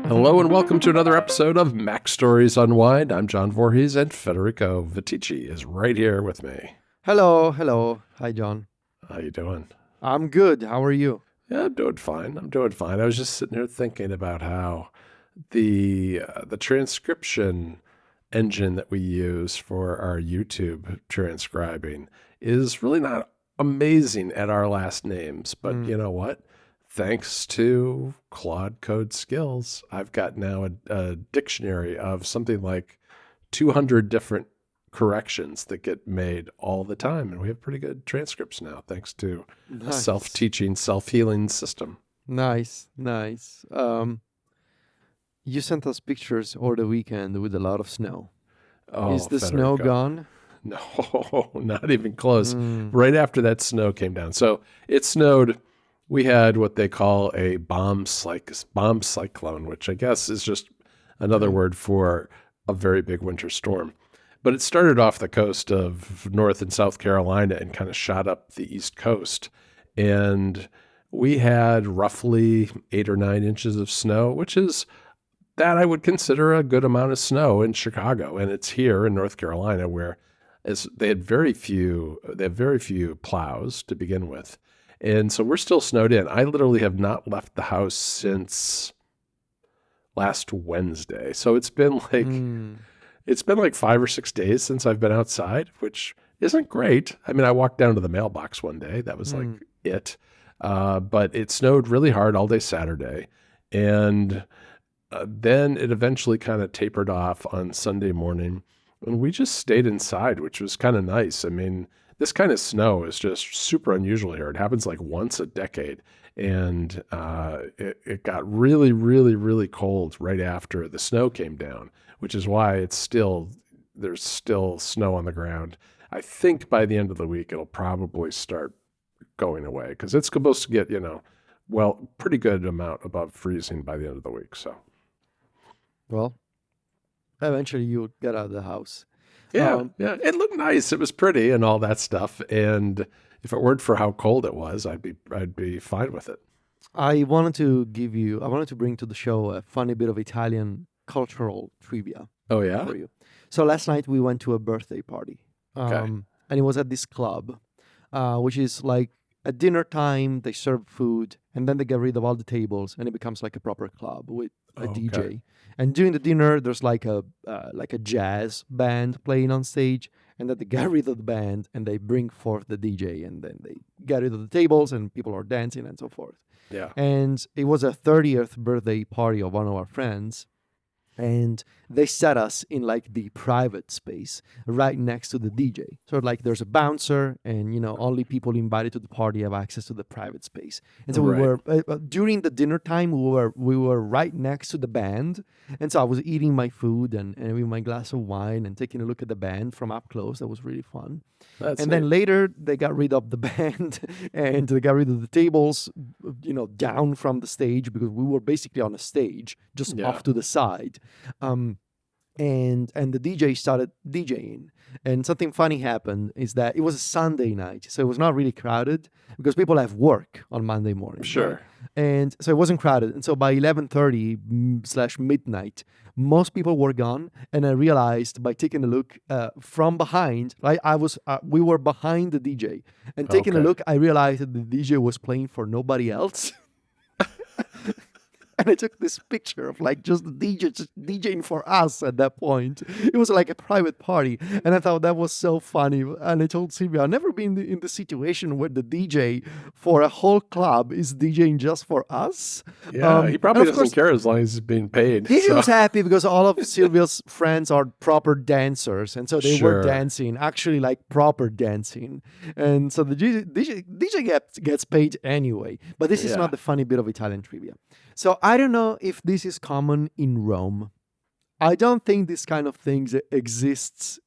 Hello and welcome to another episode of MacStories Unwind. I'm John Voorhees and Federico Vitici is right here with me. Hello. Hi, John. How you doing? I'm good. How are you? Yeah, I'm doing fine. I was just sitting here thinking about how the transcription engine that we use for our YouTube transcribing is really not amazing at our last names. But you know what? Thanks to Claude Code Skills, I've got now a dictionary of something like 200 different corrections that get made all the time. And we have pretty good transcripts now, thanks to a self-teaching, self-healing system. Nice. You sent us pictures over the weekend with a lot of snow. Oh, Is the Federico. snow gone? No, not even close. Right after that snow came down. So it snowed. We had what they call a bomb cyclone, which I guess is just another word for a very big winter storm. But it started off the coast of North and South Carolina and kind of shot up the East Coast. And we had roughly 8 or 9 inches of snow, which is that I would consider a good amount of snow in Chicago. And it's here in North Carolina where they have very few plows to begin with. And so we're still snowed in. I literally have not left the house since last Wednesday. So it's been like 5 or 6 days since I've been outside, which isn't great. I mean, I walked down to the mailbox one day. That was like it. But it snowed really hard all day Saturday. And then it eventually kind of tapered off on Sunday morning. And we just stayed inside, which was kind of nice. I mean, this kind of snow is just super unusual here. It happens like once a decade. And it got really, really, really cold right after the snow came down, which is why there's still snow on the ground. I think by the end of the week, it'll probably start going away because it's supposed to get, pretty good amount above freezing by the end of the week. So, Well, eventually you'll get out of the house. Yeah. It looked nice. It was pretty and all that stuff. And if it weren't for how cold it was, I'd be fine with it. I wanted to bring to the show a funny bit of Italian cultural trivia. Oh, yeah? For you. So last night we went to a birthday party. Okay. And it was at this club, which is like at dinner time, they serve food and then they get rid of all the tables and it becomes like a proper club with a DJ. And during the dinner, there's like a jazz band playing on stage, and then they get rid of the band and they bring forth the DJ, and then they get rid of the tables and people are dancing and so forth. Yeah. And it was a 30th birthday party of one of our friends. And they set us in like the private space right next to the DJ. So like there's a bouncer and, only people invited to the party have access to the private space. And so we were, during the dinner time, we were right next to the band. And so I was eating my food and with my glass of wine and taking a look at the band from up close. That was really fun. Then later they got rid of the band and they got rid of the tables, down from the stage because we were basically on a stage just off to the side. And the DJ started DJing, and something funny happened is that it was a Sunday night, so it was not really crowded because people have work on Monday morning. Sure. Right? And so it wasn't crowded. And so by 11:30/midnight, most people were gone. And I realized by taking a look from behind, right? We were behind the DJ, and taking a look, I realized that the DJ was playing for nobody else. And I took this picture of like just the DJ just DJing for us at that point. It was like a private party. And I thought that was so funny. And I told Silvia, I've never been in the situation where the DJ for a whole club is DJing just for us. Yeah, he probably doesn't care as long as he's being paid. He was happy because all of Silvia's friends are proper dancers. And so they were dancing, actually like proper dancing. And so the DJ gets paid anyway. But this is not the funny bit of Italian trivia. So I don't know if this is common in Rome. I don't think this kind of thing exists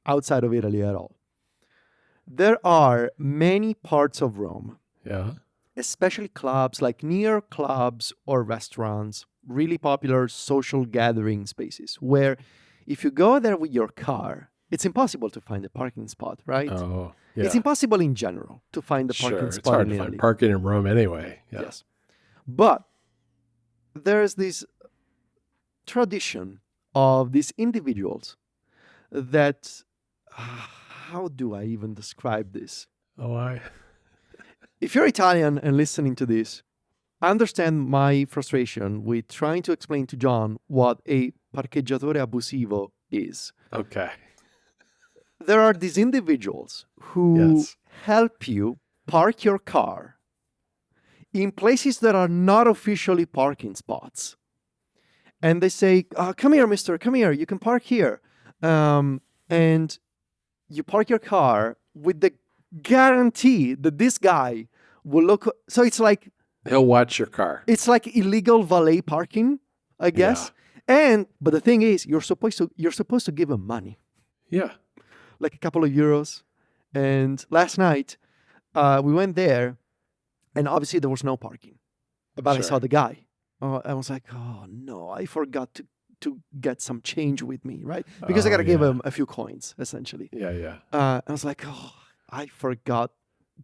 outside of Italy at all. There are many parts of Rome, especially clubs, like near clubs or restaurants, really popular social gathering spaces, where if you go there with your car, it's impossible to find a parking spot, right? Oh, yeah. It's impossible in general to find a parking spot. It's hard in to Italy. find parking in Rome anyway. Yeah. Yes. But there's this tradition of these individuals that, how do I even describe this? If you're Italian and listening to this, understand my frustration with trying to explain to John what a parcheggiatore abusivo is. Okay. There are these individuals who help you park your car in places that are not officially parking spots. And they say, come here, mister, come here, you can park here. And you park your car with the guarantee that this guy will look. So it's like, he'll watch your car. It's like illegal valet parking, I guess. Yeah. But the thing is, you're supposed to give him money. Yeah. Like a couple of euros. And last night, we went there, and obviously there was no parking. But I saw the guy. I was like, oh no, I forgot to get some change with me, right? Because I got to give him a few coins, essentially. Yeah. I was like, oh, I forgot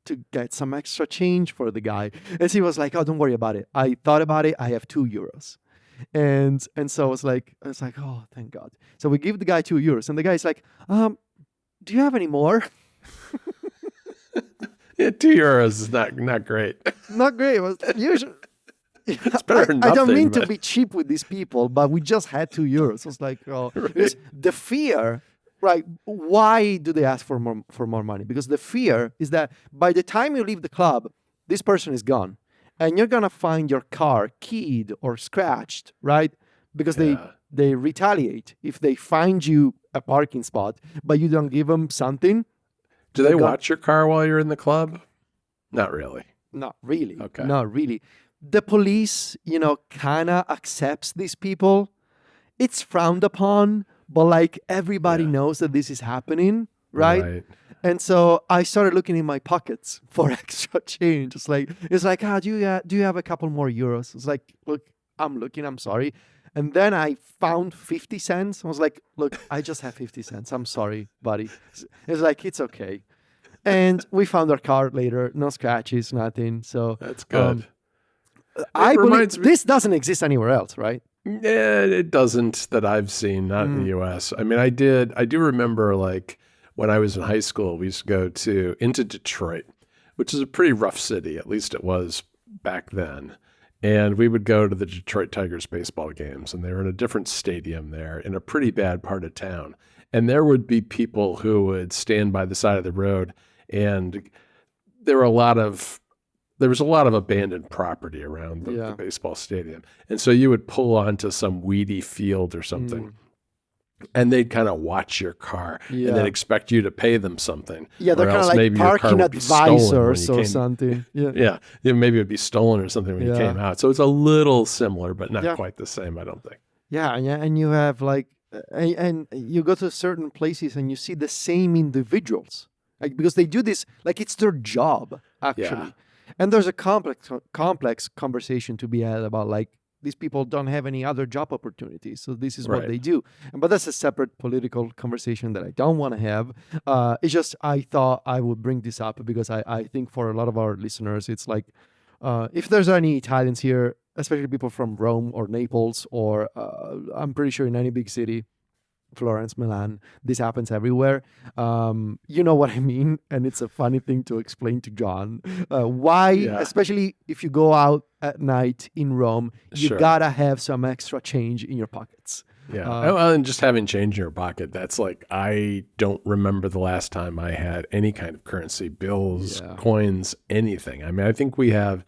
to get some extra change for the guy. And he was like, oh, don't worry about it. I thought about it. I have 2 euros. And so I was like, oh, thank God. So we give the guy 2 euros. And the guy's like, do you have any more? Yeah, 2 euros is not great. Not great. It was usually... It's better than nothing. I don't mean to be cheap with these people, but we just had 2 euros. I was like, oh, right. The fear, right? Why do they ask for more money? Because the fear is that by the time you leave the club, this person is gone, and you're gonna find your car keyed or scratched, right? Because they retaliate if they find you a parking spot, but you don't give them something. Do they watch your car while you're in the club? Not really. Not really. Okay. Not really. The police, kind of accepts these people. It's frowned upon, but like everybody knows that this is happening, right? And so I started looking in my pockets for extra change. It's like, do you have a couple more euros? It's like, look, I'm looking, I'm sorry. And then I found 50 cents. I was like, look, I just have 50 cents. I'm sorry, buddy. It's like, it's okay. And we found our car later. No scratches, nothing. So that's good. I believe this doesn't exist anywhere else, right? Yeah, it doesn't that I've seen, not in the U.S. I mean, I do remember like when I was in high school, we used to go into Detroit, which is a pretty rough city, at least it was back then. And we would go to the Detroit Tigers baseball games, and they were in a different stadium there in a pretty bad part of town. And there would be people who would stand by the side of the road, and there was a lot of abandoned property around the baseball stadium. And so you would pull onto some weedy field or something, and they'd kind of watch your car and then expect you to pay them something. Yeah, they're kind of like parking advisors or something. Yeah, maybe it would be stolen or something when you came out. So it's a little similar, but not quite the same, I don't think. Yeah, and you have like, and you go to certain places and you see the same individuals, like because they do this, like it's their job, actually. Yeah. And there's a complex conversation to be had about like these people don't have any other job opportunities, so this is what they do. But that's a separate political conversation that I don't want to have. It's just I thought I would bring this up because I think for a lot of our listeners, it's like if there's any Italians here, especially people from Rome or Naples or I'm pretty sure in any big city, Florence, Milan, this happens everywhere. You know what I mean? And it's a funny thing to explain to John. Why, especially if you go out at night in Rome, you gotta have some extra change in your pockets. Yeah. And just having change in your pocket, that's like, I don't remember the last time I had any kind of currency, bills, coins, anything. I mean, I think we have,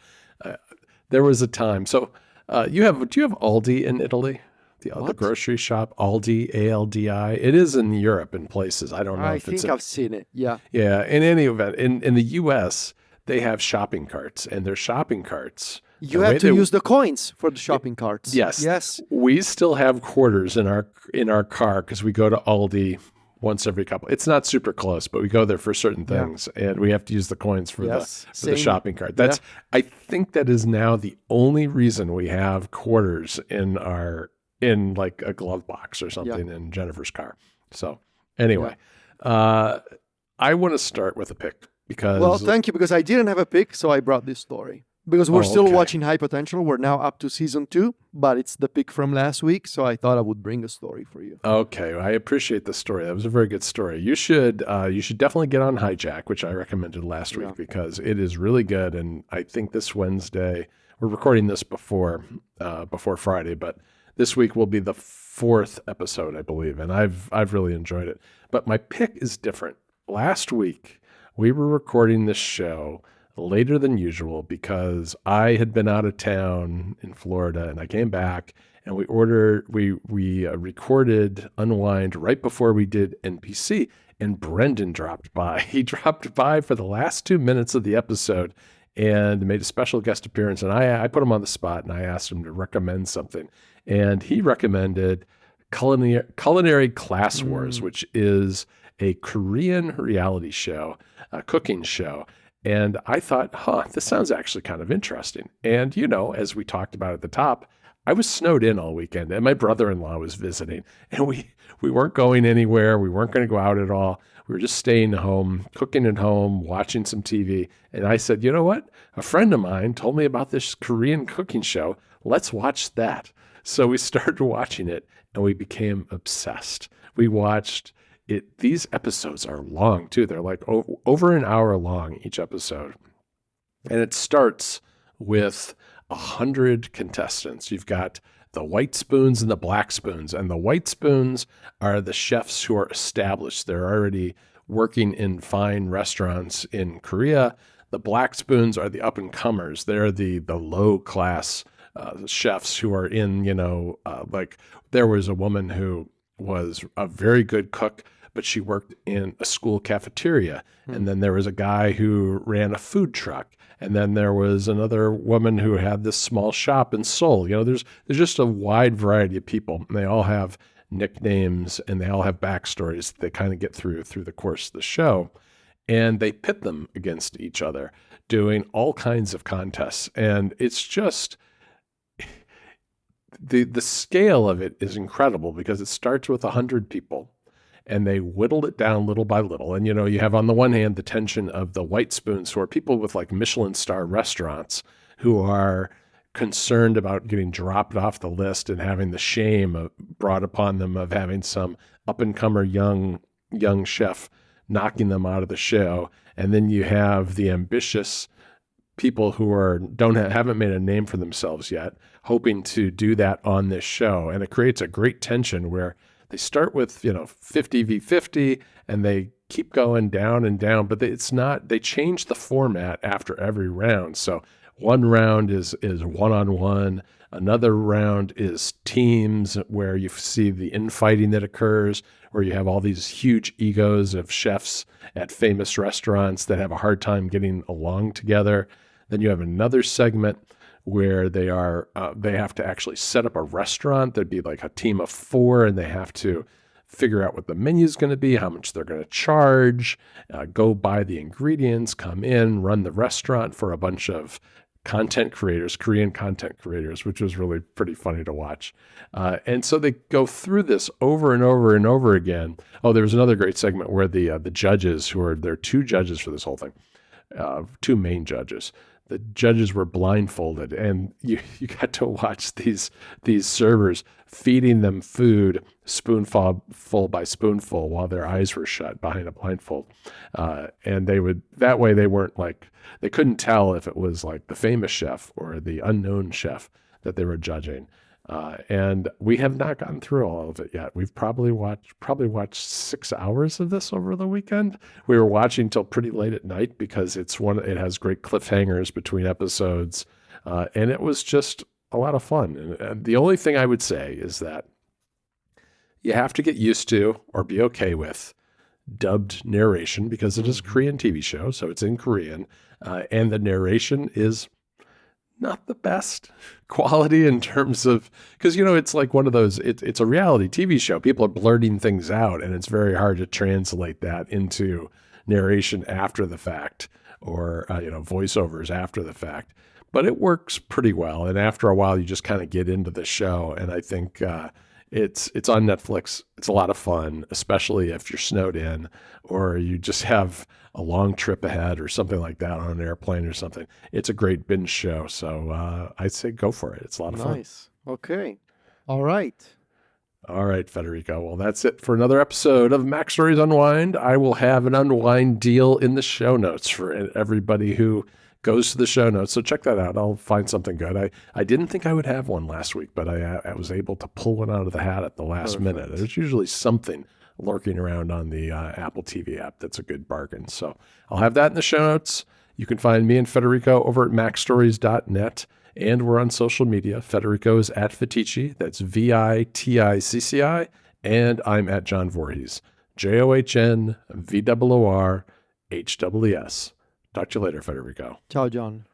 there was a time. So do you have Aldi in Italy? The grocery shop, Aldi, A-L-D-I. It is in Europe in places. I don't know if it's... I think I've seen it, yeah. Yeah, in any event, in the U.S., they have shopping carts, and their shopping carts... You have to use the coins for the shopping carts. Yes. We still have quarters in our car because we go to Aldi once every couple. It's not super close, but we go there for certain things, and we have to use the coins for the shopping cart. That's I think that is now the only reason we have quarters in like a glove box or something in Jennifer's car. So anyway, I want to start with a pick because... Well, thank you, because I didn't have a pick, so I brought this story. because we're still okay. watching High Potential. We're now up to season 2, but it's the pick from last week, so I thought I would bring a story for you. Okay, I appreciate the story. That was a very good story. You should definitely get on Hijack, which I recommended last week because it is really good. And I think this Wednesday, we're recording this before Friday, but this week will be the 4th episode, I believe, and I've really enjoyed it. But my pick is different. Last week we were recording this show later than usual because I had been out of town in Florida and I came back. And we recorded Unwind right before we did NPC, and Brendan dropped by. He dropped by for the last 2 minutes of the episode and made a special guest appearance. And I put him on the spot and I asked him to recommend something. And he recommended Culinary Class Wars, which is a Korean reality show, a cooking show. And I thought, this sounds actually kind of interesting. And, as we talked about at the top, I was snowed in all weekend, and my brother-in-law was visiting, and we weren't going anywhere. We weren't going to go out at all. We were just staying home, cooking at home, watching some TV. And I said, you know what? A friend of mine told me about this Korean cooking show. Let's watch that. So we started watching it, and we became obsessed. We watched it. These episodes are long, too. They're like over an hour long, each episode. And it starts with 100 contestants. You've got the white spoons and the black spoons. And the white spoons are the chefs who are established. They're already working in fine restaurants in Korea. The black spoons are the up-and-comers. They're the low-class chefs who are in, like there was a woman who was a very good cook, but she worked in a school cafeteria. And then there was a guy who ran a food truck. And then there was another woman who had this small shop in Seoul. There's just a wide variety of people. And they all have nicknames and they all have backstories that they kind of get through the course of the show. And they pit them against each other, doing all kinds of contests. And it's just the scale of it is incredible because it starts with 100 people. And they whittled it down little by little. And, you have on the one hand the tension of the white spoons, who are people with like Michelin star restaurants who are concerned about getting dropped off the list and having the shame brought upon them of having some up-and-comer young chef knocking them out of the show. And then you have the ambitious people who haven't made a name for themselves yet, hoping to do that on this show. And it creates a great tension where they start with, 50 v 50 and they keep going down and down, but they change the format after every round. So one round is one-on-one. Another round is teams where you see the infighting that occurs, where you have all these huge egos of chefs at famous restaurants that have a hard time getting along together. Then you have another segment where they have to actually set up a restaurant. There'd be like a team of 4, and they have to figure out what the menu is going to be, how much they're going to charge, go buy the ingredients, come in, run the restaurant for a bunch of content creators, Korean content creators, which was really pretty funny to watch. And so they go through this over and over and over again. Oh, there was another great segment where the judges, there are 2 judges for this whole thing, 2 main judges. The judges were blindfolded, and you got to watch these servers feeding them food spoonful by spoonful while their eyes were shut behind a blindfold. And they couldn't tell if it was like the famous chef or the unknown chef that they were judging. And we have not gotten through all of it yet. We've probably watched 6 hours of this over the weekend. We were watching till pretty late at night because it has great cliffhangers between episodes. And it was just a lot of fun. And the only thing I would say is that you have to get used to or be okay with dubbed narration because it is a Korean TV show. So it's in Korean. And the narration is not the best quality in terms of, because, it's like one of those, it's a reality TV show. People are blurting things out, and it's very hard to translate that into narration after the fact or, voiceovers after the fact. But it works pretty well. And after a while, you just kind of get into the show. And I think It's on Netflix. It's a lot of fun, especially if you're snowed in or you just have a long trip ahead or something like that on an airplane or something. It's a great binge show. So I'd say go for it. It's a lot of fun. Nice. Okay. All right. All right, Federico. Well, that's it for another episode of MacStories Unwind. I will have an Unwind deal in the show notes for everybody who goes to the show notes. So check that out. I'll find something good. I didn't think I would have one last week, but I was able to pull one out of the hat at the last minute. There's usually something lurking around on the Apple TV app that's a good bargain. So I'll have that in the show notes. You can find me and Federico over at macstories.net. And we're on social media. Federico is at Viticci. That's VITICCI. And I'm at John Voorhees. JOHNVOORHWS. Talk to you later, Federico. Ciao, John.